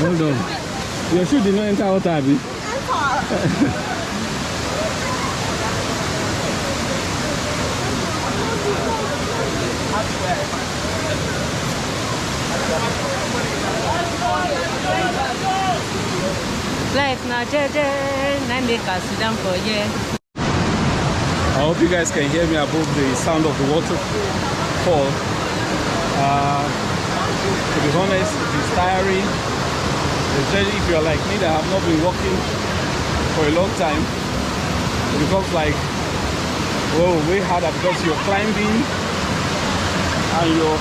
Hold on. Your shoe did not enter water, Abby. Life na jeje, na make us sit down for ye. I hope you guys can hear me above the sound of the waterfall. To be honest, it is tiring. Especially if you're like me that have not been walking for a long time. It becomes like, whoa, way harder because you're climbing and you're